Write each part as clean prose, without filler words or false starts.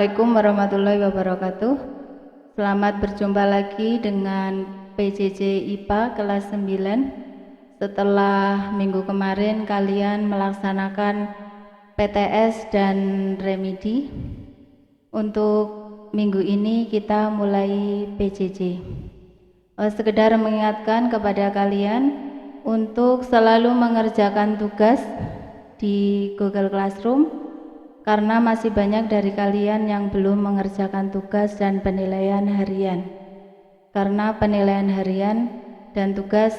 Assalamualaikum warahmatullahi wabarakatuh. Selamat berjumpa lagi dengan PJJ IPA kelas 9. Setelah minggu kemarin kalian melaksanakan PTS dan remedi, untuk minggu ini kita mulai PJJ. Sekedar mengingatkan kepada kalian untuk selalu mengerjakan tugas di Google Classroom, karena masih banyak dari kalian yang belum mengerjakan tugas dan penilaian harian. Karena penilaian harian dan tugas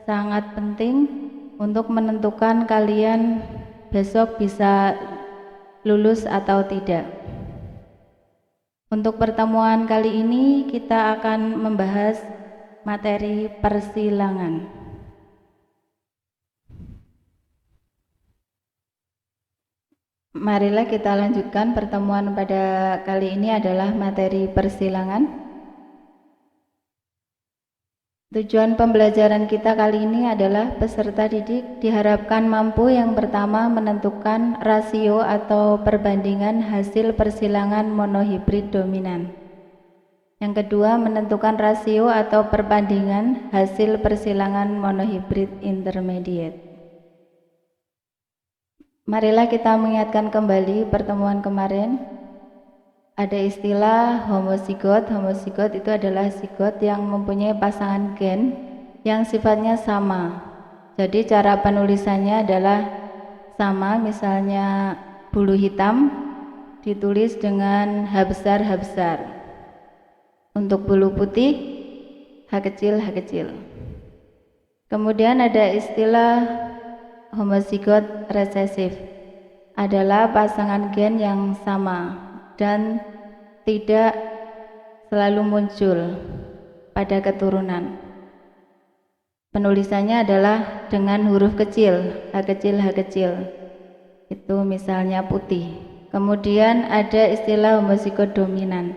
sangat penting untuk menentukan kalian besok bisa lulus atau tidak. Untuk pertemuan kali ini kita akan membahas materi persilangan. Marilah kita lanjutkan. Pertemuan pada kali ini adalah materi persilangan. Tujuan pembelajaran kita kali ini adalah peserta didik diharapkan mampu yang pertama menentukan rasio atau perbandingan hasil persilangan monohibrid dominan. Yang kedua, menentukan rasio atau perbandingan hasil persilangan monohibrid intermediate. Marilah kita mengingatkan kembali pertemuan kemarin. Ada istilah homozigot. Homozigot itu adalah zigot yang mempunyai pasangan gen yang sifatnya sama. Jadi cara penulisannya adalah sama. Misalnya bulu hitam ditulis dengan H besar H besar. Untuk bulu putih H kecil H kecil. Kemudian ada istilah homozigot resesif, adalah pasangan gen yang sama dan tidak selalu muncul pada keturunan. Penulisannya adalah dengan huruf kecil, H kecil H kecil. Itu misalnya putih. Kemudian ada istilah homozigot dominan,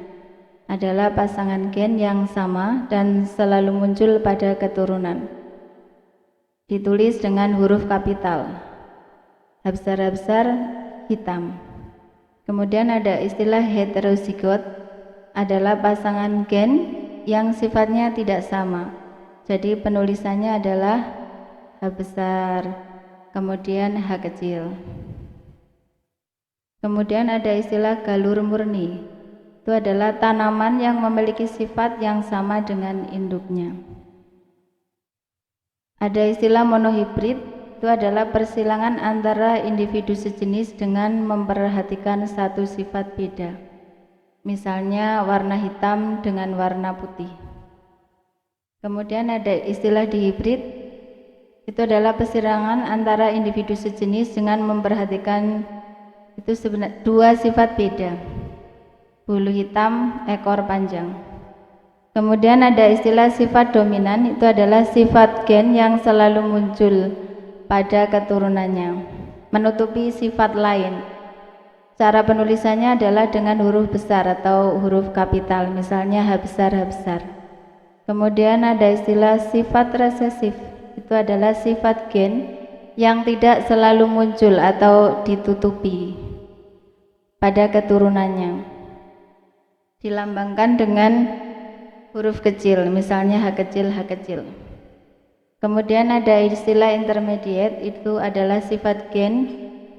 adalah pasangan gen yang sama dan selalu muncul pada keturunan. Ditulis dengan huruf kapital, H besar hitam. Kemudian ada istilah heterozigot, adalah pasangan gen yang sifatnya tidak sama. Jadi penulisannya adalah H besar, kemudian H kecil. Kemudian ada istilah galur murni, itu adalah tanaman yang memiliki sifat yang sama dengan induknya. Ada istilah monohibrid, itu adalah persilangan antara individu sejenis dengan memperhatikan satu sifat beda. Misalnya warna hitam dengan warna putih. Kemudian ada istilah dihibrid, itu adalah persilangan antara individu sejenis dengan memperhatikan itu sebenarnya dua sifat beda. Bulu hitam, ekor panjang. Kemudian ada istilah sifat dominan, itu adalah sifat gen yang selalu muncul pada keturunannya, menutupi sifat lain. Cara penulisannya adalah dengan huruf besar atau huruf kapital, misalnya H besar H besar. Kemudian ada istilah sifat resesif, itu adalah sifat gen yang tidak selalu muncul atau ditutupi pada keturunannya. Dilambangkan dengan huruf kecil, misalnya H kecil H kecil. Kemudian ada istilah intermediate, itu adalah sifat gen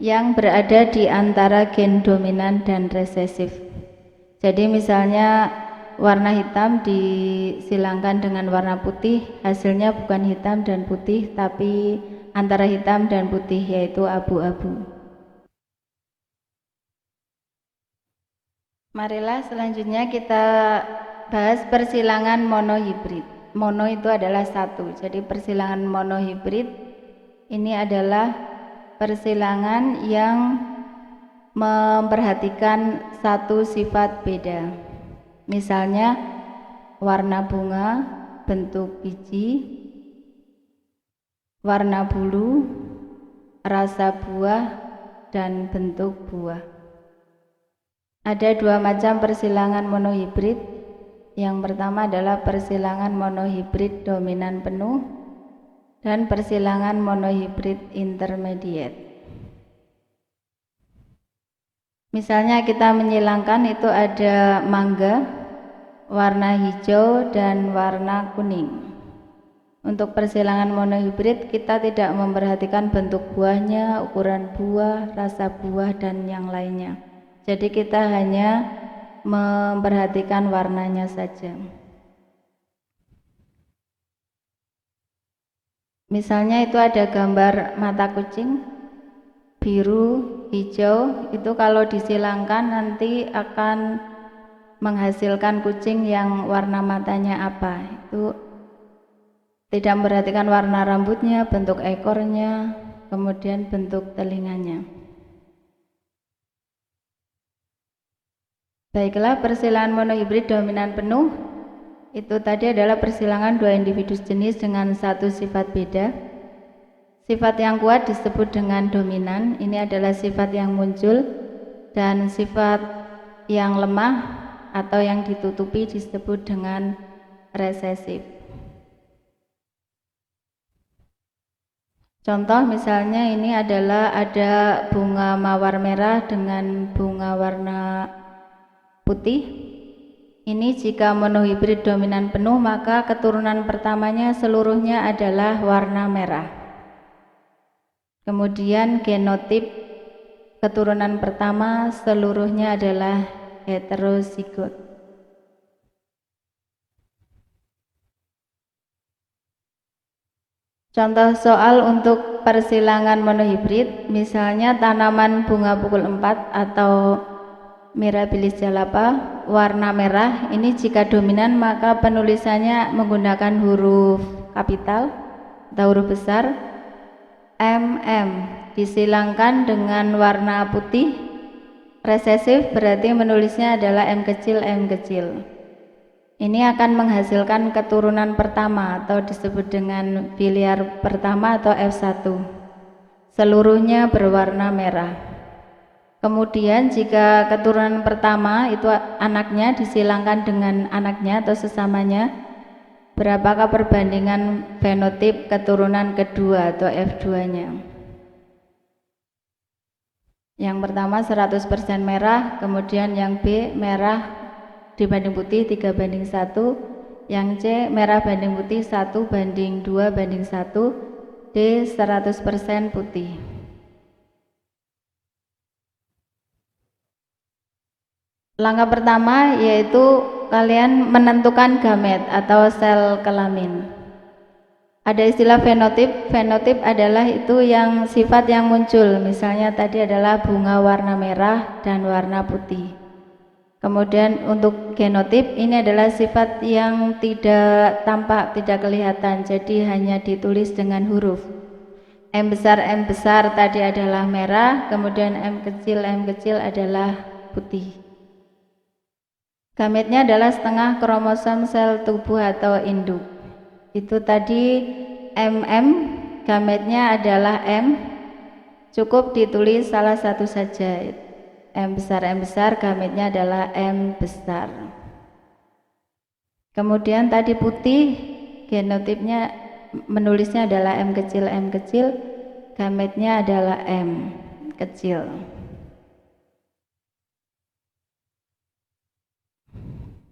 yang berada di antara gen dominan dan resesif. Jadi misalnya warna hitam disilangkan dengan warna putih, hasilnya bukan hitam dan putih, tapi antara hitam dan putih, yaitu abu-abu. Marilah selanjutnya kita bahas persilangan monohibrid. Mono itu adalah satu, jadi persilangan monohibrid ini adalah persilangan yang memperhatikan satu sifat beda. Misalnya warna bunga, bentuk biji, warna bulu, rasa buah, dan bentuk buah. Ada dua macam persilangan monohibrid. Yang pertama adalah persilangan monohibrid dominan penuh dan persilangan monohibrid intermediate. Misalnya kita menyilangkan itu ada mangga, warna hijau dan warna kuning. Untuk persilangan monohibrid kita tidak memperhatikan bentuk buahnya, ukuran buah, rasa buah dan yang lainnya. Jadi kita hanya memperhatikan warnanya saja. Misalnya itu ada gambar mata kucing biru, hijau, itu kalau disilangkan nanti akan menghasilkan kucing yang warna matanya apa. Itu tidak memperhatikan warna rambutnya, bentuk ekornya, kemudian bentuk telinganya. Baiklah, persilangan monohibrid dominan penuh itu tadi adalah persilangan dua individu sejenis dengan satu sifat beda. Sifat yang kuat disebut dengan dominan, ini adalah sifat yang muncul, dan sifat yang lemah atau yang ditutupi disebut dengan resesif. Contoh misalnya ini adalah ada bunga mawar merah dengan bunga warna putih. Ini jika monohibrid dominan penuh maka keturunan pertamanya seluruhnya adalah warna merah. Kemudian genotip keturunan pertama seluruhnya adalah heterozigot. Contoh soal untuk persilangan monohibrid, misalnya tanaman bunga pukul 4 atau Mirabilis jalapa warna merah, ini jika dominan maka penulisannya menggunakan huruf kapital atau huruf besar. Disilangkan dengan warna putih resesif berarti menulisnya adalah M kecil. Ini akan menghasilkan keturunan pertama atau disebut dengan filiar pertama atau F1. Seluruhnya berwarna merah. Kemudian jika keturunan pertama itu anaknya disilangkan dengan anaknya atau sesamanya, berapakah perbandingan fenotip keturunan kedua atau F2-nya? Yang pertama 100% merah, kemudian yang B merah dibanding putih 3:1, yang C merah banding putih 1:2:1, D 100% putih. Langkah pertama yaitu kalian menentukan gamet atau sel kelamin. Ada istilah fenotip. Fenotip adalah itu yang sifat yang muncul, misalnya tadi adalah bunga warna merah dan warna putih. Kemudian untuk genotip ini adalah sifat yang tidak tampak, tidak kelihatan, jadi hanya ditulis dengan huruf. M besar tadi adalah merah, kemudian M kecil adalah putih. Gametnya adalah setengah kromosom sel tubuh atau induk. Itu tadi gametnya adalah M, cukup ditulis salah satu saja. M besar, gametnya adalah M besar. Kemudian tadi putih, genotipnya menulisnya adalah M kecil, gametnya adalah M kecil.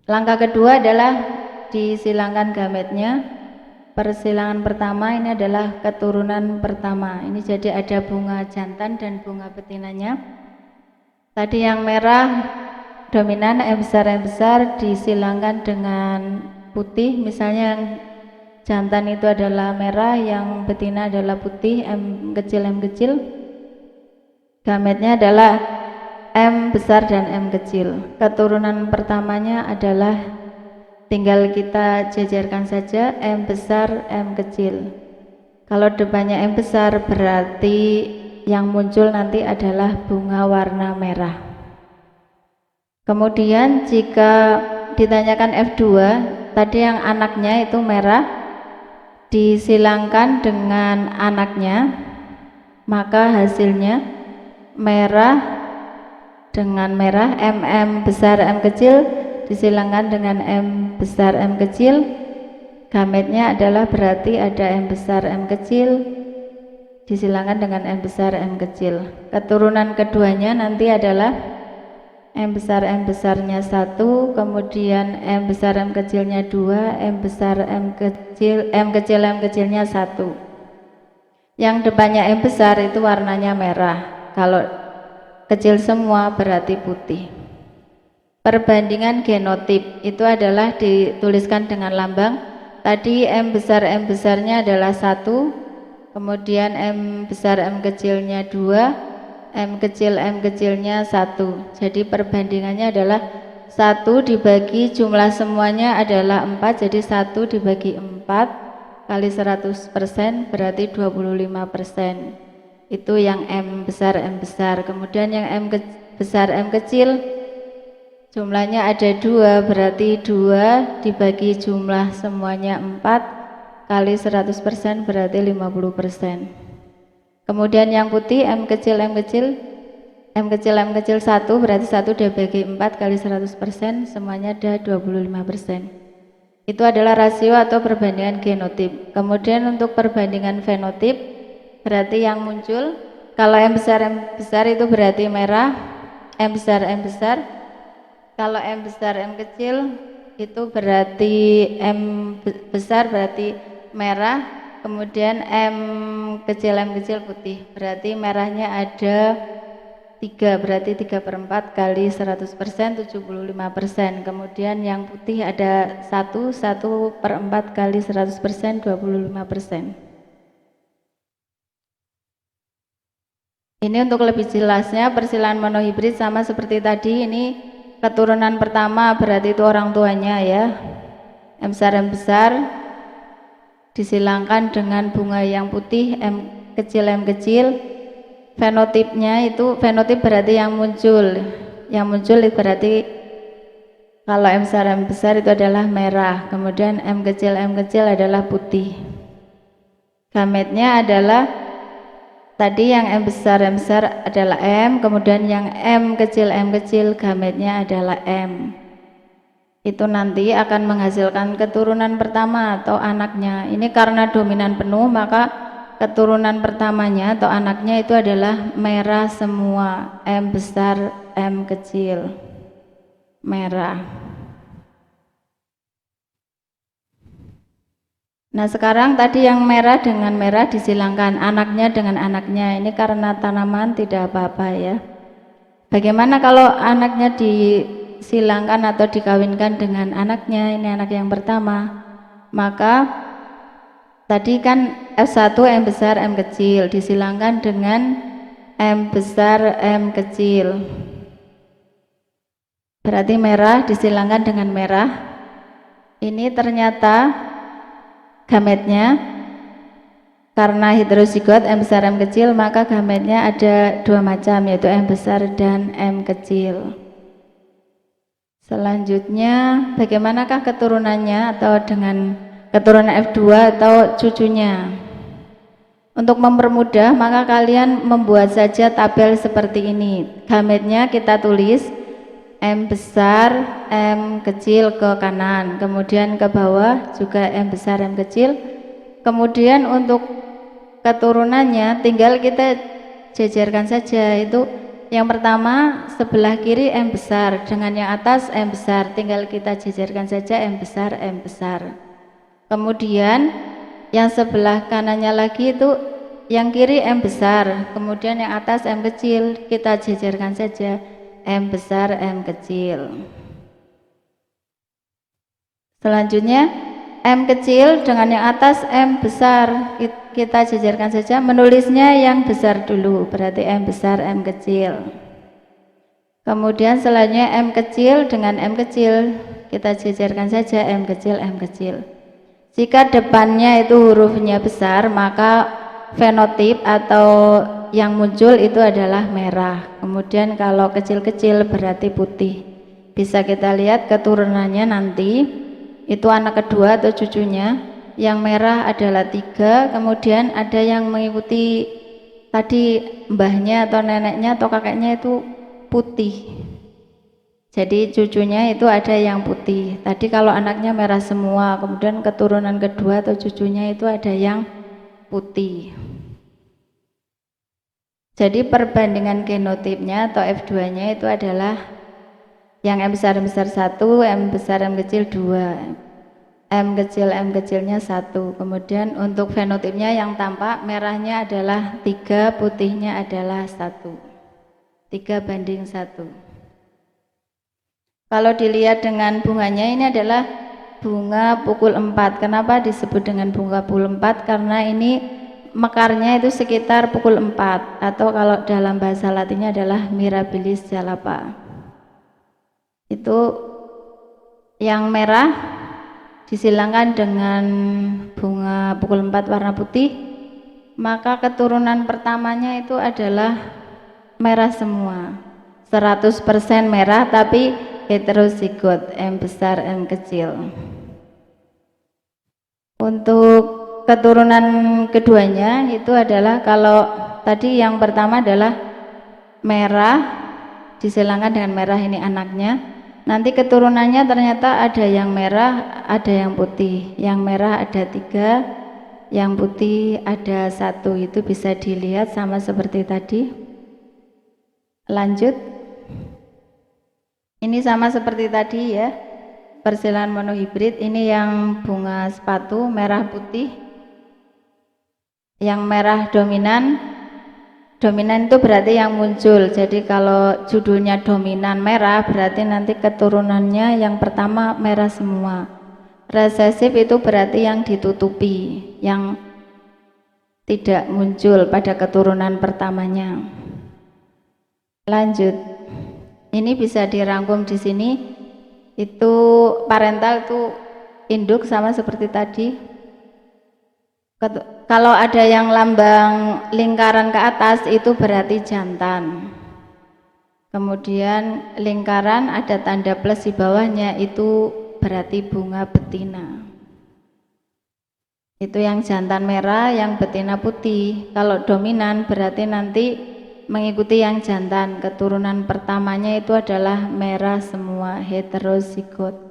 Langkah kedua adalah disilangkan gametnya. Persilangan pertama ini adalah keturunan pertama. Ini jadi ada bunga jantan dan bunga betinanya. Tadi yang merah dominan M besar disilangkan dengan putih, misalnya yang jantan itu adalah merah, yang betina adalah putih, M kecil. Gametnya adalah M besar dan M kecil. Keturunan pertamanya adalah tinggal kita jajarkan saja M besar, M kecil. Kalau depannya M besar berarti yang muncul nanti adalah bunga warna merah. Kemudian jika ditanyakan F2, tadi yang anaknya itu merah, disilangkan dengan anaknya, maka hasilnya merah dengan merah, M besar, M kecil, disilangkan dengan M besar, M kecil, gametnya adalah berarti ada M besar, M kecil, disilangkan dengan M besar, M kecil. Keturunan keduanya nanti adalah M besarnya 1, kemudian M kecilnya 2, M kecilnya 1. Yang depannya M besar itu warnanya merah, kalau kecil semua berarti putih. Perbandingan genotip itu adalah dituliskan dengan lambang. Tadi M besarnya adalah 1, kemudian M kecilnya 2, M kecilnya 1. Jadi perbandingannya adalah 1 dibagi jumlah semuanya adalah 4, jadi 1 dibagi 4 kali 100% berarti 25%. Itu yang M besar. Kemudian yang M kecil jumlahnya ada 2, berarti 2 dibagi jumlah semuanya 4 kali 100% berarti 50%. Kemudian yang putih M kecil 1 berarti 1 dibagi 4 kali 100% semuanya ada 25%. Itu adalah rasio atau perbandingan genotip. Kemudian untuk perbandingan fenotip berarti yang muncul kalau M besar itu berarti merah, M besar. Kalau M kecil itu berarti M besar berarti merah, kemudian M kecil putih, berarti merahnya ada 3, berarti 3/4 kali 100% 75%. Kemudian yang putih ada 1/4 kali 100% 25%. Ini untuk lebih jelasnya persilangan monohibrid sama seperti tadi. Ini keturunan pertama berarti itu orang tuanya ya. M besar disilangkan dengan bunga yang putih M kecil. Fenotipnya itu fenotip berarti yang muncul berarti kalau M besar itu adalah merah, kemudian M kecil adalah putih. Gametnya adalah tadi yang M besar adalah M, kemudian yang M kecil gametnya adalah M. Itu nanti akan menghasilkan keturunan pertama atau anaknya. Ini karena dominan penuh maka keturunan pertamanya atau anaknya itu adalah merah semua, M besar, M kecil, merah. Nah sekarang tadi yang merah dengan merah disilangkan, anaknya dengan anaknya. Ini karena tanaman tidak apa-apa ya. Bagaimana kalau anaknya disilangkan atau dikawinkan dengan anaknya, ini anak yang pertama, maka tadi kan S1 M besar M kecil disilangkan dengan M besar M kecil, berarti merah disilangkan dengan merah. Ini ternyata gametnya karena heterozigot M besar M kecil maka gametnya ada 2 macam, yaitu M besar dan M kecil. Selanjutnya bagaimanakah keturunannya atau dengan keturunan F2 atau cucunya? Untuk mempermudah maka kalian membuat saja tabel seperti ini. Gametnya kita tulis M besar M kecil ke kanan, kemudian ke bawah juga M besar M kecil. Kemudian untuk keturunannya tinggal kita jajarkan saja. Itu yang pertama sebelah kiri M besar dengan yang atas M besar, tinggal kita jajarkan saja M besar. Kemudian yang sebelah kanannya lagi itu yang kiri M besar, kemudian yang atas M kecil, kita jajarkan saja M besar M kecil. Selanjutnya M kecil dengan yang atas M besar, kita jajarkan saja, menulisnya yang besar dulu, berarti M besar M kecil. Kemudian selanjutnya M kecil dengan M kecil, kita jajarkan saja M kecil. Jika depannya itu hurufnya besar maka fenotip atau yang muncul itu adalah merah. Kemudian kalau kecil-kecil berarti putih. Bisa kita lihat keturunannya nanti. Itu anak kedua atau cucunya. Yang merah adalah 3. Kemudian ada yang mengikuti tadi mbahnya atau neneknya atau kakeknya itu putih. Jadi cucunya itu ada yang putih. Tadi kalau anaknya merah semua, kemudian keturunan kedua atau cucunya itu ada yang putih. Jadi perbandingan genotipnya atau F2-nya itu adalah Yang M besar 1, M besar M kecil 2, M kecilnya 1. Kemudian untuk fenotipnya yang tampak merahnya adalah 3, putihnya adalah 1. 3:1. Kalau dilihat dengan bunganya, ini adalah bunga pukul 4. Kenapa disebut dengan bunga pukul 4? Karena ini mekarnya itu sekitar pukul 4, atau kalau dalam bahasa Latinnya adalah Mirabilis jalapa. Itu yang merah disilangkan dengan bunga pukul 4 warna putih, maka keturunan pertamanya itu adalah merah semua, 100% merah, tapi heterozigot, M besar M kecil. Untuk keturunan keduanya itu adalah, kalau tadi yang pertama adalah merah disilangkan dengan merah, ini anaknya. Nanti keturunannya ternyata ada yang merah, ada yang putih. Yang merah ada 3, yang putih ada 1. Itu bisa dilihat sama seperti tadi. Lanjut. Ini sama seperti tadi ya, persilangan monohibrid. Ini yang bunga sepatu merah putih. Yang merah dominan itu berarti yang muncul. Jadi kalau judulnya dominan merah, berarti nanti keturunannya yang pertama merah semua. Resesif itu berarti yang ditutupi, yang tidak muncul pada keturunan pertamanya. Lanjut. Ini bisa dirangkum di sini. Itu parental, itu induk sama seperti tadi. Kalau ada yang lambang lingkaran ke atas itu berarti jantan. Kemudian lingkaran ada tanda plus di bawahnya, itu berarti bunga betina. Itu yang jantan merah, yang betina putih. Kalau dominan berarti nanti mengikuti yang jantan. Keturunan pertamanya itu adalah merah semua, heterozigot.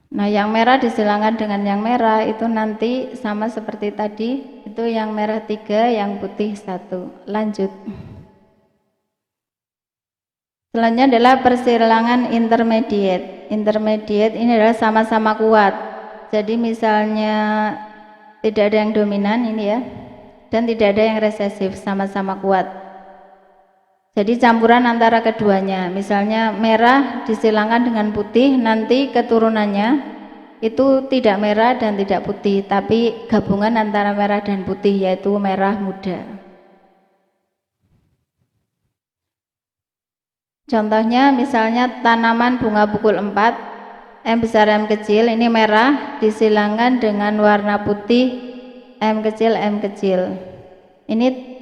Nah, yang merah disilangkan dengan yang merah itu nanti sama seperti tadi, itu yang merah 3, yang putih 1. Lanjut. Selanjutnya adalah persilangan intermediate. Intermediate ini adalah sama-sama kuat. Jadi misalnya tidak ada yang dominan ini ya, dan tidak ada yang resesif, sama-sama kuat. Jadi campuran antara keduanya, misalnya merah disilangkan dengan putih, nanti keturunannya itu tidak merah dan tidak putih, tapi gabungan antara merah dan putih, yaitu merah muda. Contohnya misalnya tanaman bunga pukul 4, M besar M kecil, ini merah disilangkan dengan warna putih M kecil. Ini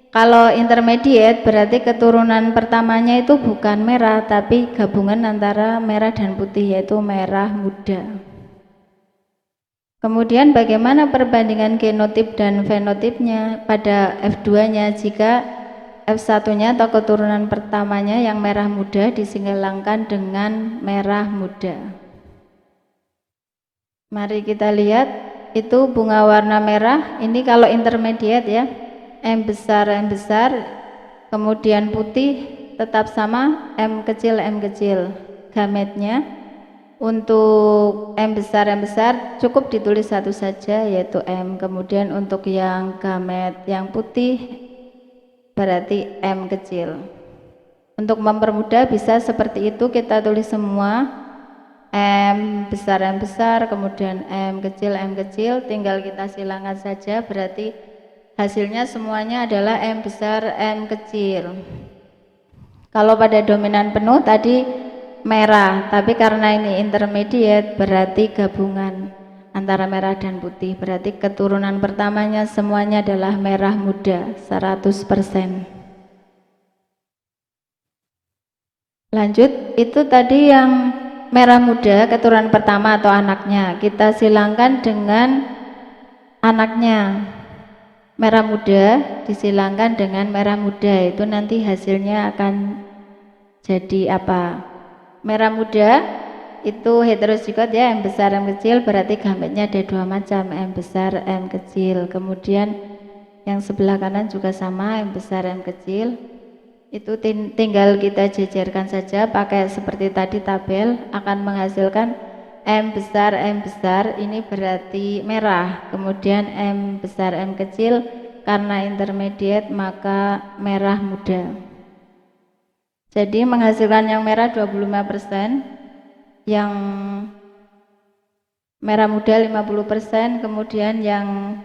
kalau intermediate berarti keturunan pertamanya itu bukan merah, tapi gabungan antara merah dan putih, yaitu merah muda. Kemudian bagaimana perbandingan genotip dan fenotipnya pada F2-nya jika F1-nya atau keturunan pertamanya yang merah muda disilangkan dengan merah muda. Mari kita lihat, itu bunga warna merah, ini kalau intermediate ya, M besar, kemudian putih tetap sama, M kecil. Gametnya untuk M besar cukup ditulis satu saja, yaitu M. Kemudian untuk yang gamet yang putih berarti M kecil. Untuk mempermudah bisa seperti itu, kita tulis semua M besar, kemudian M kecil, tinggal kita silangkan saja, berarti hasilnya semuanya adalah M besar M kecil. Kalau pada dominan penuh tadi merah, tapi karena ini intermediate berarti gabungan antara merah dan putih, berarti keturunan pertamanya semuanya adalah merah muda 100%. Lanjut, itu tadi yang merah muda keturunan pertama atau anaknya, kita silangkan dengan anaknya. Merah muda disilangkan dengan merah muda, itu nanti hasilnya akan jadi apa? Merah muda itu heterozigot ya, M besar M kecil, berarti gametnya ada 2 macam, M besar M kecil. Kemudian yang sebelah kanan juga sama, M besar M kecil. itu tinggal kita jejerkan saja pakai seperti tadi tabel, akan menghasilkan M besar ini berarti merah, kemudian M besar M kecil karena intermediate maka merah muda. Jadi menghasilkan yang merah 25%, yang merah muda 50%, kemudian yang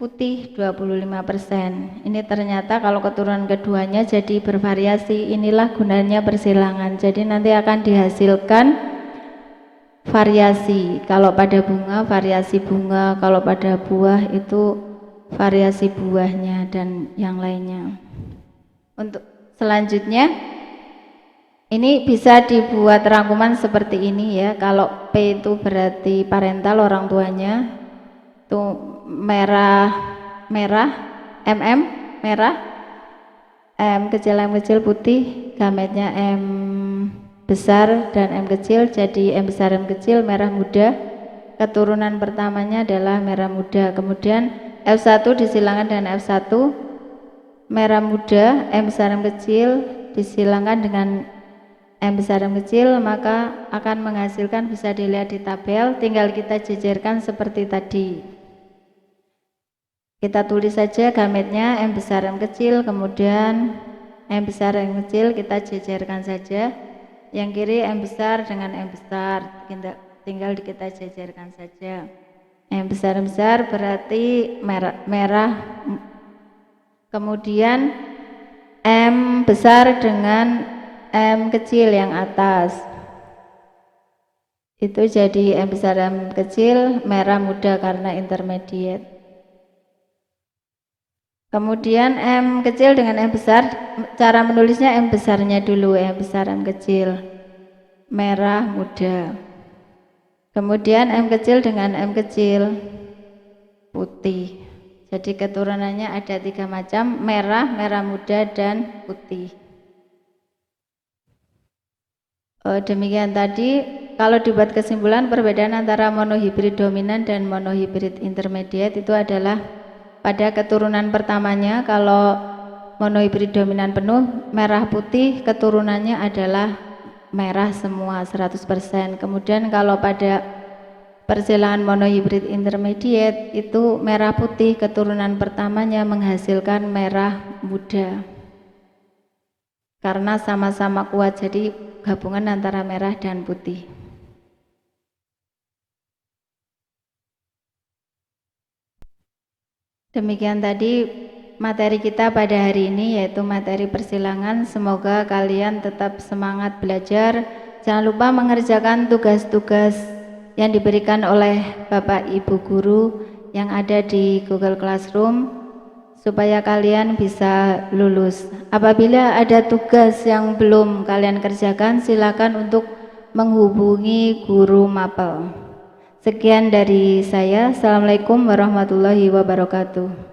putih 25%. Ini ternyata kalau keturunan keduanya jadi bervariasi. Inilah gunanya persilangan. Jadi nanti akan dihasilkan variasi. Kalau pada bunga variasi bunga, kalau pada buah itu variasi buahnya dan yang lainnya. Untuk selanjutnya ini bisa dibuat rangkuman seperti ini ya. Kalau P itu berarti parental, orang tuanya. Itu merah MM merah, M kecil putih, gametnya M besar dan M kecil, jadi M besar M kecil merah muda. Keturunan pertamanya adalah merah muda. Kemudian F1 disilangkan dengan F1 merah muda M besar M kecil disilangkan dengan M besar M kecil, maka akan menghasilkan, bisa dilihat di tabel, tinggal kita jejerkan seperti tadi. Kita tulis saja gametnya M besar M kecil, kemudian M besar M kecil kita jejerkan saja. Yang kiri M besar dengan M besar, tinggal kita jejerkan saja. M besar berarti merah. Kemudian M besar dengan M kecil yang atas. Itu jadi M besar M kecil merah muda karena intermediate. Kemudian M kecil dengan M besar, cara menulisnya M besarnya dulu, M besar M kecil merah muda. Kemudian M kecil dengan M kecil putih. Jadi keturunannya ada 3 macam, merah, merah muda, dan putih. Demikian tadi. Kalau dibuat kesimpulan, perbedaan antara monohibrid dominan dan monohibrid intermediate itu adalah pada keturunan pertamanya. Kalau monohibrid dominan penuh merah putih, keturunannya adalah merah semua 100%. Kemudian kalau pada persilangan monohibrid intermediate itu merah putih, keturunan pertamanya menghasilkan merah muda karena sama-sama kuat, jadi gabungan antara merah dan putih. Demikian tadi materi kita pada hari ini, yaitu materi persilangan. Semoga kalian tetap semangat belajar. Jangan lupa mengerjakan tugas-tugas yang diberikan oleh Bapak Ibu Guru yang ada di Google Classroom supaya kalian bisa lulus. Apabila ada tugas yang belum kalian kerjakan, silakan untuk menghubungi guru mapel. Sekian dari saya. Assalamualaikum warahmatullahi wabarakatuh.